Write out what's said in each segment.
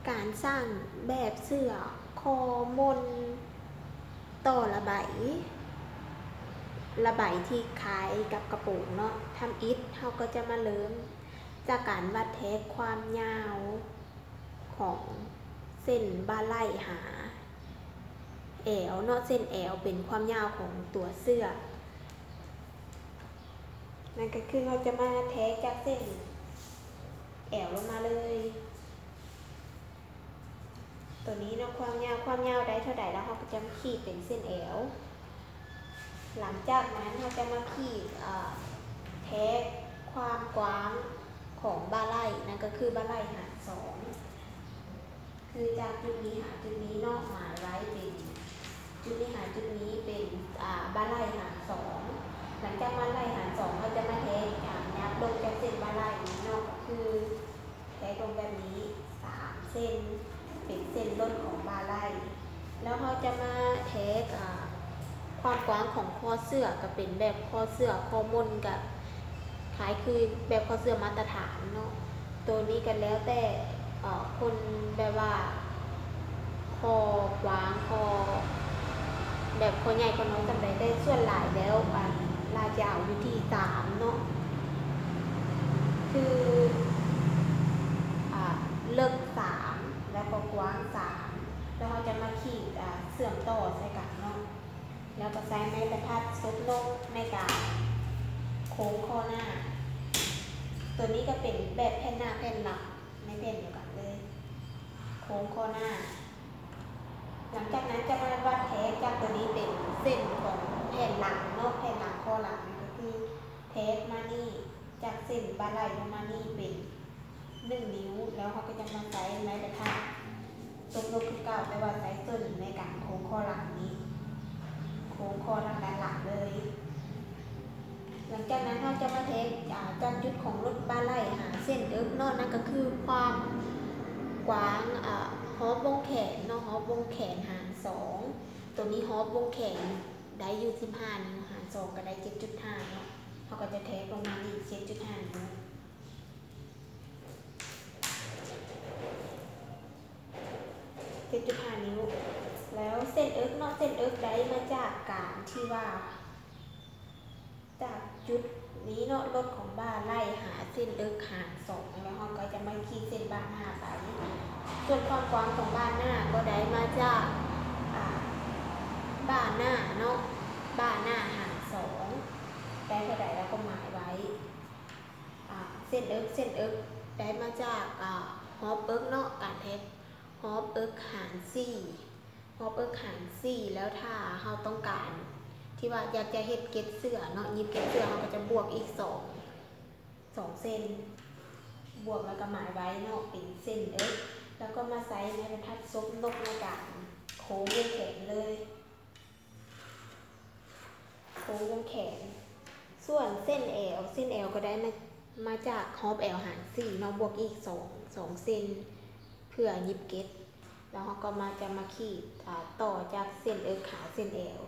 การสร้างแบบเสื้อคอมนต่อระบายที่คล้ายกับกระโปรงเนาะทำอิฐเขาก็จะมาเริ่มจากการวัดเทคความยาวของเส้นบาไหล่หาแอวเนาะเส้นแอวเป็นความยาวของตัวเสื้อนั่นก็คือเราจะมาเทคจากเส้นแอวลงมาเลยตัวนี้เนาะความยาวได้เท่าไหร่แล้วเราก็จะมาขีดเป็นเส้นแอวหลังจากนั้นเราจะมาขีดเทคความกว้างของบาไหล่นั่นก็คือบาไหล่หาร2คือจากจุดนี้หาจุดนี้เนาะหมายไว้เป็นจุดนี้หาจุดนี้เป็นบาไหล่หาร2หลังจากบาไหล่หาร2เราจะมาเทคนับลงจากเส้นบาไหล่นี้เนาะก็คือเทคลงแบบนี้3เส้นเป็นเส้นลดของบาไหล่แล้วเราจะมาเทคความกว้างของคอเสื้อก็เป็นแบบคอเสื้อคอมนกับคล้ายคือแบบคอเสื้อมาตรฐานเนาะตัวนี้กันแล้วแต่คนแบบว่าคอกว้างคอแบบคอใหญ่คอน้อยจำได้ส่วนหลายแล้วลายจะเอาอยู่ที่3เนาะคือเลิก3แล้วก็กว้าง3แล้วเราจะมาขีดเสื่อมต่อใส่กันเนาะแล้วก็ใช้ไม้บรรทัดซบลงในการโค้งข้อหน้าตัวนี้ก็เป็นแบบแผ่นหน้าแผ่นหลังไม่แผ่นเดียวกันเลยโค้งข้อหน้าหลังจากนั้นจะมาวัดเทสจากตัวนี้เป็นเส้นของแผ่นหลังเนาะแผ่นหลังข้อหลังก็คือเทสมานี่จากเส้นบาไหล่ลงมานี่เป็น1 นิ้วแล้วเขาก็จะมาใช้ไม้บรรทัดซบลงคือเก่าแต่ว่าใช้ส่วนในการโค้งข้อหลังนี้โค้งคอทางด้านหลังเลยหลังจากนั้นเราจะมาเทสจากจุดของรถบาไหล่หาเส้นเอิ๊กเนาะนั่นก็คือความกว้างฮอปวงแขนเนาะฮอปวงแขนหาร2ตัวนี้ฮอปวงแขนได้อยู่15 นิ้วหาร2ก็ได้ 7.5 เนาะเขาก็จะเทสลงมานี่ 7.5 นิ้ว7.5 นิ้วแล้วเส้นเอิ๊กเนาะเส้นเอิ๊กได้มาจากการที่ว่าจากจุดนี้เนาะรถของบ้านไล่หาเส้นเอิ๊กหาร2แล้วเราก็จะมาขีดเส้นบ้านหน้าไปส่วนความกว้างของบ้านหน้าก็ได้มาจากบ้านหน้าเนาะบ้านหน้าหาร2ได้เท่าไหร่แล้วก็หมายไว้เส้นเอิ๊กได้มาจากฮอปเอิ๊กเนาะการเทสฮอปเอิ๊กหาร4ฮอปเอิ๊กหาร4แล้วถ้าเราต้องการที่ว่าอยากจะเฮ็ดเก็ตเสื้อเนาะยิบเก็ตเสื้อเราก็จะบวกอีก2เส้นบวกแล้วก็หมายไว้เนาะเป็นเส้นเอิ๊กแล้วก็มาใส่ไม้บรรทัดซบนกในการโค้งวงแขนเลยโค้งวงแขนส่วนเส้นแอลก็ได้มาจากฮอปแอลหาร4เนาะบวกอีก2เส้นเพื่อยิบเก็ตแล้วเราก็จะมาขีดต่อจากเส้นเอิ๊กขาเส้นแอล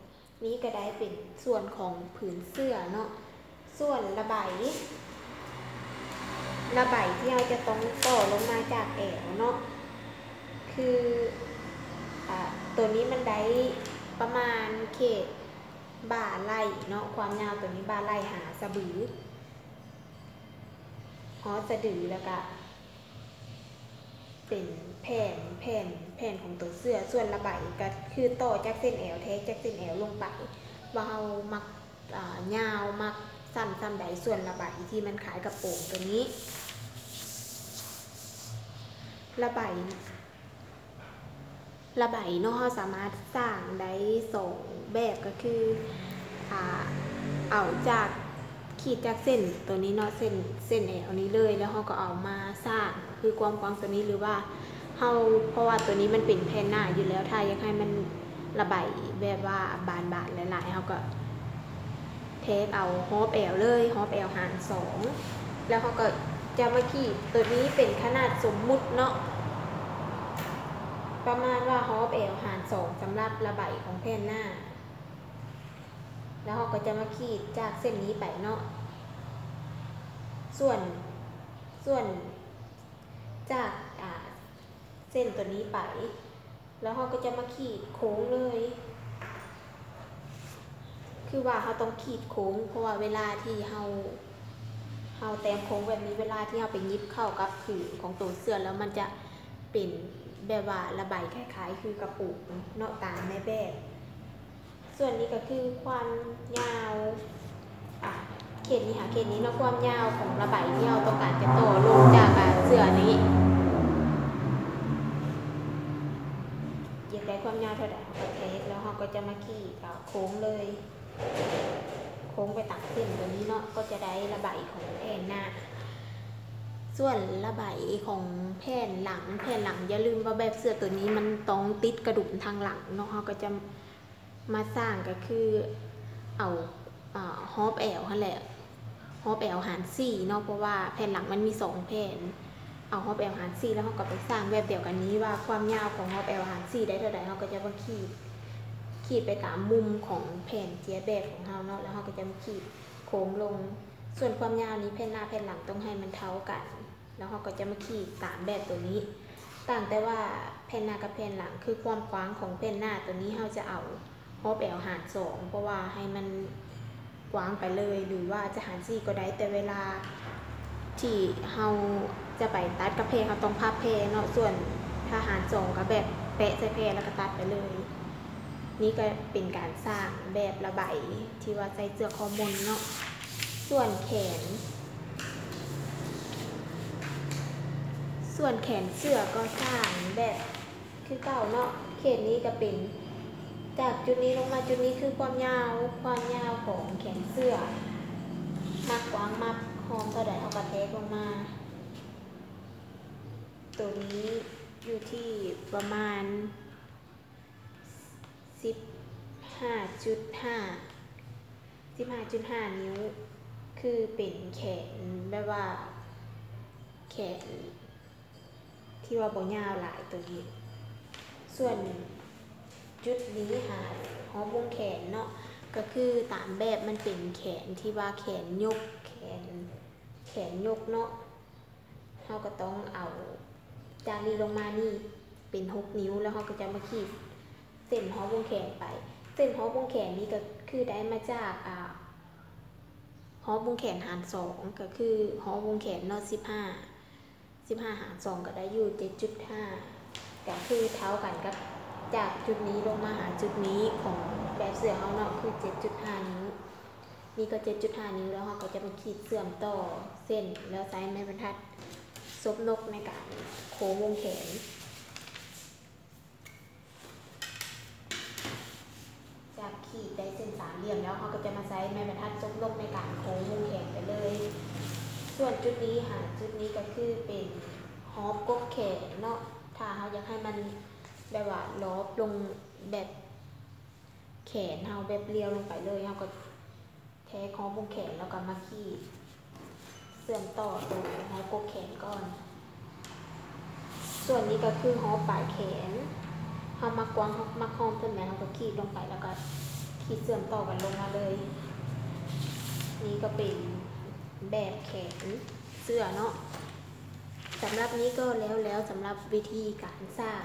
นี้ก็ได้เป็นส่วนของผืนเสื้อเนาะส่วนระบายที่เราจะต้องต่อลงมาจากแอวเนาะคือตัวนี้มันได้ประมาณเขตบ่าไหล่เนาะความยาวตัวนี้บ่าไหล่หาสะบือฮอสะดือแล้วก็เป็นแผ่นของตัวเสื้อส่วนระบายก็คือต่อจากเส้นแอวเทคจากเส้นแอวลงไปว่าเรามักยาวมักสั้นซ้ำใดส่วนระบายที่มันขายกระโปรงตัวนี้ระบายเนาะเราสามารถสร้างได้2แบบก็คือเอาจากขีดจากเส้นตัวนี้เนาะเส้นแอวนี้เลยแล้วเราก็เอามาสร้างคือความกว้างตัวนี้หรือว่าเพราะว่าตัวนี้มันเป็นแผ่นหน้าอยู่แล้วถ้าอยากให้มันระบายแบบว่าบานหลายๆเราก็เทสเอาฮอปแอลเลยฮอปแอลหาร2แล้วเขาก็จะมาขีดตัวนี้เป็นขนาดสมมุติเนาะประมาณว่าฮอปแอลหาร2สำหรับระบายของแผ่นหน้าแล้วเขาก็จะมาขีดจากเส้นนี้ไปเนาะส่วนจาก เส้นตัวนี้ไปแล้วเราก็จะมาขีดโค้งเลยคือว่าเราต้องขีดโค้งเพราะว่าเวลาที่เราแต้มโค้งแบบนี้เวลาที่เราไปยิบเข้ากับผืนของตัวเสื้อแล้วมันจะเป็นแบบว่าระบายคล้ายๆคือกระปุกเนาะตามในแบบส่วนนี้ก็คือความยาวเขตนี้ค่ะเขตนี้เนาะความยาวของระบายที่เราต้องการจะต่อลงจากเสื้อนี้อยากได้ความยาวเท่าไหร่เราก็เทสแล้วเราก็จะมาขีดโค้งเลยโค้งไปตามเส้นตัวนี้เนาะก็จะได้ระบายของแผ่นหน้าส่วนระบายของแผ่นหลังอย่าลืมว่าแบบเสื้อตัวนี้มันต้องติดกระดุมทางหลังเนาะเราก็จะมาสร้างก็คือเอาฮอปแอลนั่นแหละฮอปแอลหาร4เนาะเพราะว่าแผ่นหลังมันมี2แผ่นเอาฮอปแอลหาร4แล้วเราก็ไปสร้างแบบเดียวกันนี้ว่าความยาวของฮอปแอลหาร4ได้เท่าไหร่เราก็จะมาขีดไปตามมุมของแผ่นเจียแบบของเราเนาะแล้วเราก็จะมาขีดโค้งลงส่วนความยาวนี้แผ่นหน้าแผ่นหลังต้องให้มันเท่ากันแล้วเราก็จะมาขีดตามแบบตัวนี้ต่างแต่ว่าแผ่นหน้ากับแผ่นหลังคือความกว้างของแผ่นหน้าตัวนี้เราจะเอาฮอปแอลหาร2เพราะว่าให้มันกว้างไปเลยหรือว่าจะหาร4ก็ได้แต่เวลาที่เราจะไปตัดกับเพเราต้องพับเพเนาะส่วนถ้าหาร2ก็แบบแปะใส่เพแล้วก็ตัดไปเลยนี่ก็เป็นการสร้างแบบระบายที่ว่าใส่เสื้อคอมนเนาะส่วนแขนเสื้อก็สร้างแบบคือเก่าเนาะเขตนี้ก็เป็นจากจุดนี้ลงมาจุดนี้คือความยาวของแขนเสื้อมักกว้างมักหอมเท่าใดเอากระแทกลงมาตัวนี้อยู่ที่ประมาณ 15.5 นิ้วคือเป็นแขนแบบว่าแขนที่ว่าบ่ยาวหลายตัวนี้ส่วนจุดนี้หาฮอปวงแขนเนาะก็คือตามแบบมันเป็นแขนที่ว่าแขนยกเนาะเราก็ต้องเอาจากนี้ลงมานี่เป็น6 นิ้วแล้วเราก็จะมาขีดเส้นฮอปวงแขนไปเส้นฮอปวงแขนนี้ก็คือได้มาจากฮอปวงแขนหาร2ก็คือฮอปวงแขนเนาะ15หาร2ก็ได้อยู่ 7.5 ก็คือเท่ากันกับจากจุดนี้ลงมาหาจุดนี้ของแบบเสื้อเขาเนาะคือ 7.5 นิ้วนี่ก็ 7.5 นิ้วแล้วเขาก็จะมาขีดเสื่อมต่อเส้นแล้วใช้ไม้บรรทัดซบนกในการโค้งวงแขนจากขีดได้เส้นสามเหลี่ยมแล้วเขาก็จะมาใช้ไม้บรรทัดซบนกในการโค้งวงแขนไปเลยส่วนจุดนี้หาจุดนี้ก็คือเป็นฮอปกบแขนเนาะถ้าเขาอยากให้มันแบบว่าลบลงแบบแขนเราแบบเรียวลงไปเลยเราก็แทะฮอปวงแขนแล้วก็มาขีดเสื่อมต่อตรงฮอปกบแขนก่อนส่วนนี้ก็คือฮอปปลายแขนเรามากวางมาคอมจนแม้เราก็ขีดลงไปแล้วก็ขีดเสื่อมต่อกันลงมาเลยนี่ก็เป็นแบบแขนเสื้อเนาะสำหรับนี้ก็แล้วสำหรับวิธีการสร้าง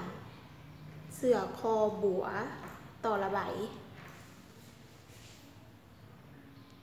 เสื้อคอบัวต่อระบาย